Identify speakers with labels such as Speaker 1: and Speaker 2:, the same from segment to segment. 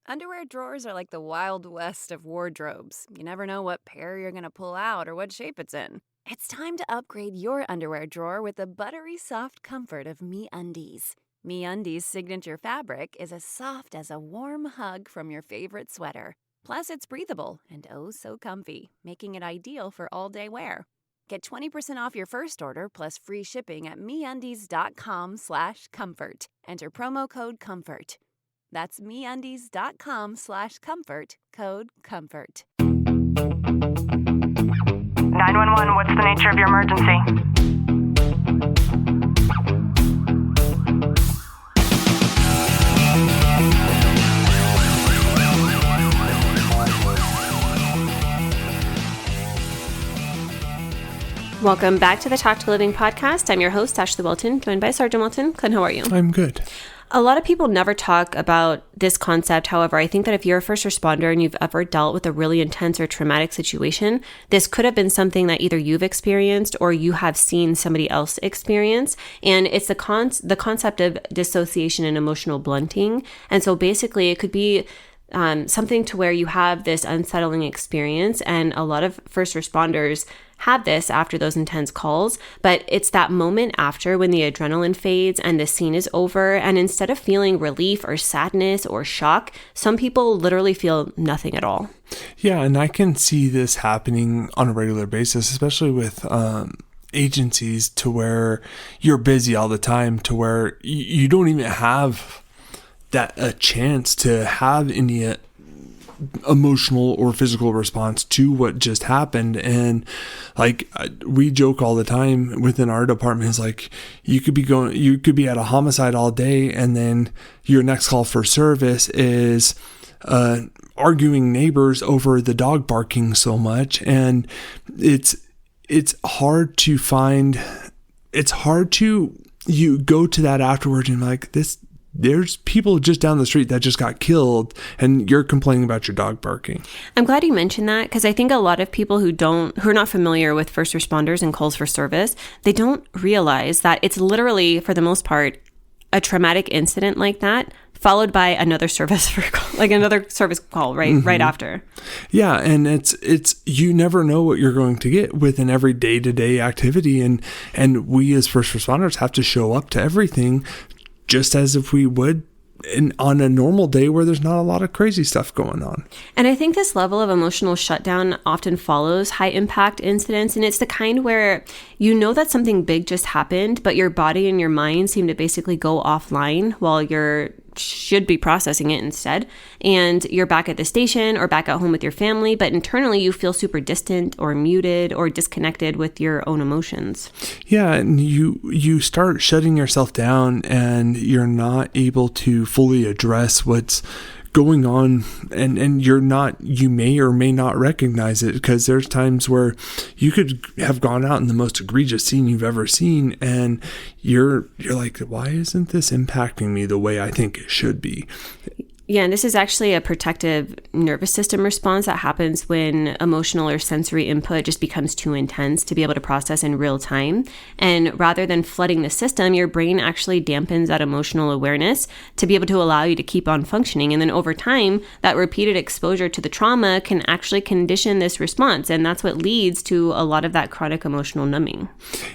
Speaker 1: Underwear drawers are like the Wild West of wardrobes. You never know what pair you're going to pull out or what shape it's in. It's time to upgrade your underwear drawer with the buttery soft comfort of MeUndies. MeUndies' signature fabric is as soft as a warm hug from your favorite sweater. Plus, it's breathable and oh so comfy, making it ideal for all-day wear. Get 20% off your first order plus free shipping at MeUndies.com/comfort. Enter promo code COMFORT. That's MeUndies.com/comfort, code COMFORT.
Speaker 2: 911, what's the nature of your emergency?
Speaker 3: Welcome back to the Talk to Living podcast. I'm your host, Ashley Wilton, joined by Sergeant Wilton. Clint, how are you?
Speaker 4: I'm good.
Speaker 3: A lot of people never talk about this concept. However, I think that if you're a first responder and you've ever dealt with a really intense or traumatic situation, this could have been something that either you've experienced or you have seen somebody else experience. And it's the concept of dissociation and emotional blunting. And so basically it could be something to where you have this unsettling experience, and a lot of first responders have this after those intense calls, but it's that moment after when the adrenaline fades and the scene is over, and instead of feeling relief or sadness or shock, some people literally feel nothing at all.
Speaker 4: Yeah, and I can see this happening on a regular basis, especially with agencies, to where you're busy all the time, to where you don't even have a chance to have any emotional or physical response to what just happened. And like we joke all the time within our department, is like you could be at a homicide all day, and then your next call for service is arguing neighbors over the dog barking so much. And it's hard to find, you go to that afterwards and like there's people just down the street that just got killed, and you're complaining about your dog barking.
Speaker 3: I'm glad you mentioned that, because I think a lot of people who are not familiar with first responders and calls for service, they don't realize that it's literally, for the most part, a traumatic incident like that, followed by another service call right after.
Speaker 4: Yeah, and it's you never know what you're going to get with an every day-to-day activity, and we as first responders have to show up to everything just as if we would on a normal day where there's not a lot of crazy stuff going on.
Speaker 3: And I think this level of emotional shutdown often follows high impact incidents. And it's the kind where you know that something big just happened, but your body and your mind seem to basically go offline while you should be processing it instead. And you're back at the station or back at home with your family, but internally you feel super distant or muted or disconnected with your own emotions.
Speaker 4: Yeah, and you start shutting yourself down, and you're not able to fully address what's going on, and you may or may not recognize it, because there's times where you could have gone out in the most egregious scene you've ever seen, and you're like, why isn't this impacting me the way I think it should be?
Speaker 3: Yeah, and this is actually a protective nervous system response that happens when emotional or sensory input just becomes too intense to be able to process in real time. And rather than flooding the system, your brain actually dampens that emotional awareness to be able to allow you to keep on functioning. And then over time, that repeated exposure to the trauma can actually condition this response. And that's what leads to a lot of that chronic emotional numbing.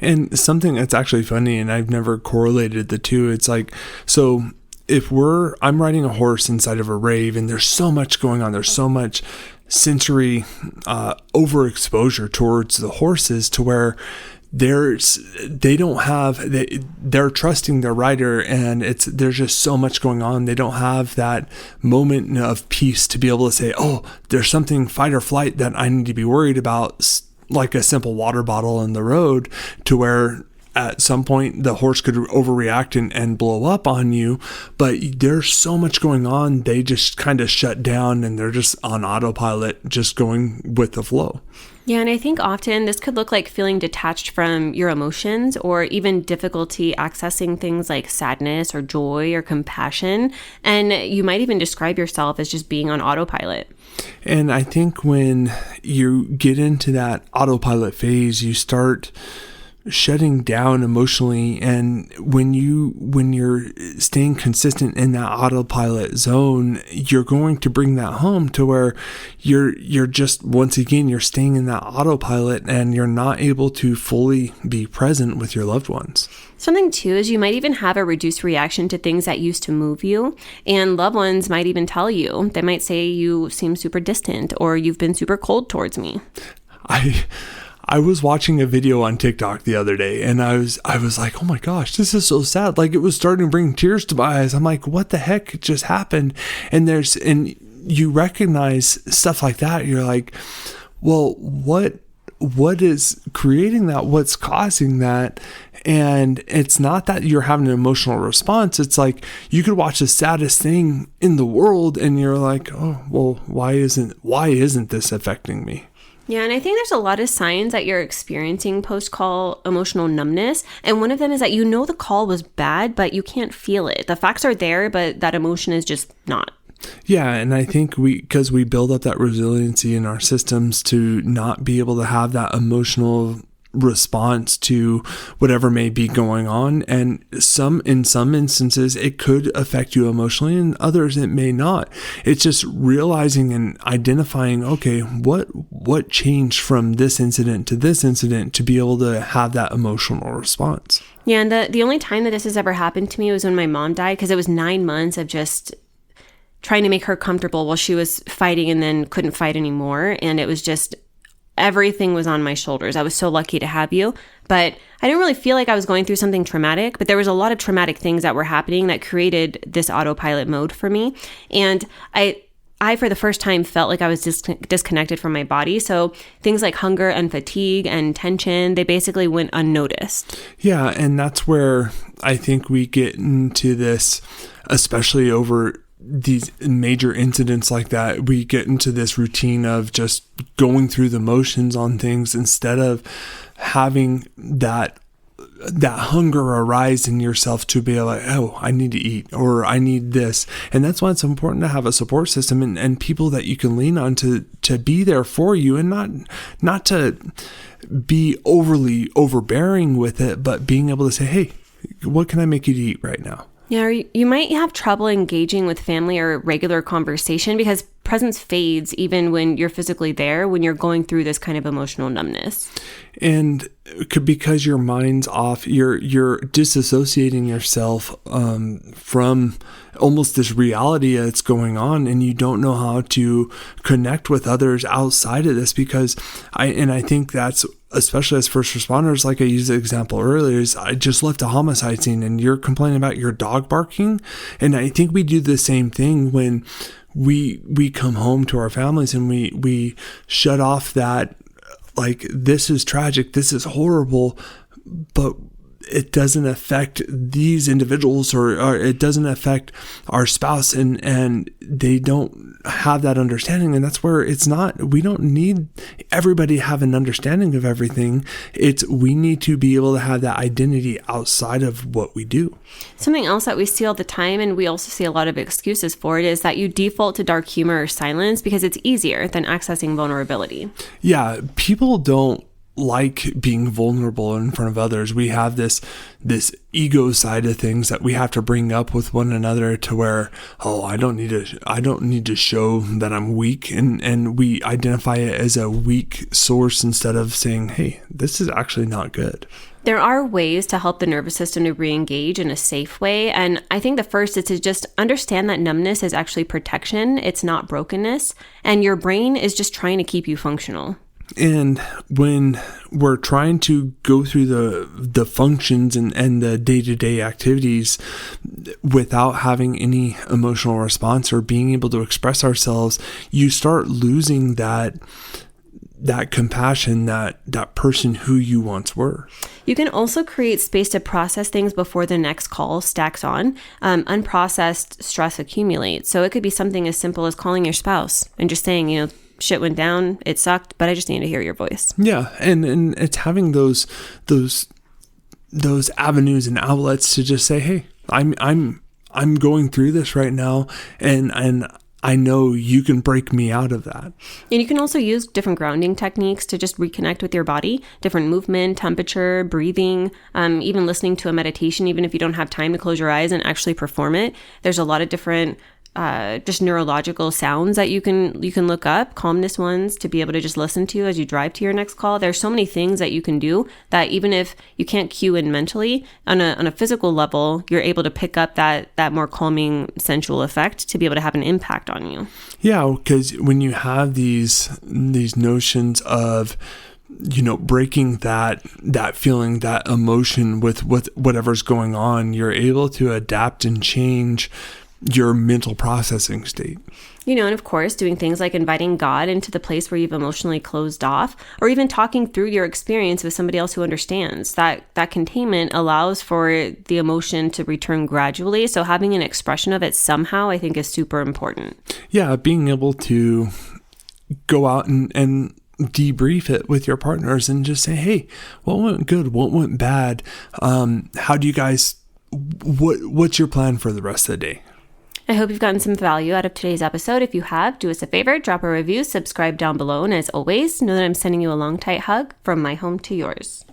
Speaker 3: And
Speaker 4: something that's actually funny, and I've never correlated the two, it's like, so if I'm riding a horse inside of a rave, and there's so much going on, there's so much sensory overexposure towards the horses, to where they're trusting their rider, and there's just so much going on. They don't have that moment of peace to be able to say, oh, there's something fight or flight that I need to be worried about, like a simple water bottle in the road, to where at some point the horse could overreact and blow up on you. But there's so much going on, they just kind of shut down, and they're just on autopilot, just going with the flow.
Speaker 3: Yeah, and I think often this could look like feeling detached from your emotions, or even difficulty accessing things like sadness or joy or compassion. And you might even describe yourself as just being on autopilot.
Speaker 4: And I think when you get into that autopilot phase, you start shutting down emotionally, and when you're staying consistent in that autopilot zone, you're going to bring that home to where you're just, once again, you're staying in that autopilot and you're not able to fully be present with your loved ones.
Speaker 3: Something too is you might even have a reduced reaction to things that used to move you, and loved ones might even tell you. They might say you seem super distant or you've been super cold towards me.
Speaker 4: I was watching a video on TikTok the other day, and I was like, oh my gosh, this is so sad. Like, it was starting to bring tears to my eyes. I'm like, what the heck just happened? And you recognize stuff like that. You're like, well, what is creating that? What's causing that? And it's not that you're having an emotional response. It's like you could watch the saddest thing in the world and you're like, oh, well, why isn't this affecting me?
Speaker 3: Yeah, and I think there's a lot of signs that you're experiencing post-call emotional numbness. And one of them is that the call was bad, but you can't feel it. The facts are there, but that emotion is just not.
Speaker 4: Yeah, and I think because we build up that resiliency in our systems to not be able to have that emotional response to whatever may be going on, and in some instances it could affect you emotionally, and others it may not. It's just realizing and identifying, okay, what changed from this incident to this incident to be able to have that emotional response.
Speaker 3: Yeah, and the only time that this has ever happened to me was when my mom died, because it was 9 months of just trying to make her comfortable while she was fighting and then couldn't fight anymore, and it was just everything was on my shoulders. I was so lucky to have you, but I didn't really feel like I was going through something traumatic, but there was a lot of traumatic things that were happening that created this autopilot mode for me. And I for the first time felt like I was disconnected from my body. So things like hunger and fatigue and tension, they basically went unnoticed.
Speaker 4: Yeah, and that's where I think we get into this, especially over these major incidents like that. We get into this routine of just going through the motions on things instead of having that hunger arise in yourself to be like, oh, I need to eat, or I need this. And that's why it's important to have a support system and people that you can lean on to be there for you, and not to be overly overbearing with it, but being able to say, hey, what can I make you to eat right now?
Speaker 3: Yeah, you might have trouble engaging with family or regular conversation because presence fades even when you're physically there, when you're going through this kind of emotional numbness.
Speaker 4: And because your mind's off, you're disassociating yourself from almost this reality that's going on, and you don't know how to connect with others outside of this. Because I think that's, especially as first responders, like I used the example earlier, is I just left a homicide scene and you're complaining about your dog barking. And I think we do the same thing when we come home to our families and we shut off that, like, this is tragic, this is horrible, but it doesn't affect these individuals, or it doesn't affect our spouse, and they don't have that understanding. And that's where we don't need everybody to have an understanding of everything. We need to be able to have that identity outside of what we do.
Speaker 3: Something else that we see all the time, and we also see a lot of excuses for it, is that you default to dark humor or silence because it's easier than accessing vulnerability.
Speaker 4: Yeah, people don't like being vulnerable in front of others. We have this ego side of things that we have to bring up with one another, to where, oh, I don't need to show that I'm weak, and we identify it as a weak source instead of saying, hey, this is actually not good.
Speaker 3: There are ways to help the nervous system to re-engage in a safe way. And I think the first is to just understand that numbness is actually protection. It's not brokenness. And your brain is just trying to keep you functional.
Speaker 4: And when we're trying to go through the functions and the day-to-day activities without having any emotional response or being able to express ourselves, you start losing that compassion, that person who you once were.
Speaker 3: You can also create space to process things before the next call stacks on. Unprocessed stress accumulates. So it could be something as simple as calling your spouse and just saying, shit went down, it sucked, but I just need to hear your voice.
Speaker 4: Yeah, and it's having those avenues and outlets to just say, hey, I'm going through this right now, and I know you can break me out of that.
Speaker 3: And you can also use different grounding techniques to just reconnect with your body, different movement, temperature, breathing, even listening to a meditation, even if you don't have time to close your eyes and actually perform it. There's a lot of different just neurological sounds that you can look up, calmness ones to be able to just listen to as you drive to your next call. There's so many things that you can do that even if you can't cue in mentally, on a physical level, you're able to pick up that more calming sensual effect to be able to have an impact on you.
Speaker 4: Yeah, because when you have these notions of breaking that feeling, that emotion with whatever's going on, you're able to adapt and change your mental processing state.
Speaker 3: And of course, doing things like inviting God into the place where you've emotionally closed off, or even talking through your experience with somebody else who understands. That containment allows for the emotion to return gradually. So having an expression of it somehow, I think, is super important. Yeah,
Speaker 4: being able to go out and debrief it with your partners and just say, hey, what went good? What went bad? How do you guys, what's your plan for the rest of the day?
Speaker 3: I hope you've gotten some value out of today's episode. If you have, do us a favor, drop a review, subscribe down below, and as always, know that I'm sending you a long, tight hug from my home to yours.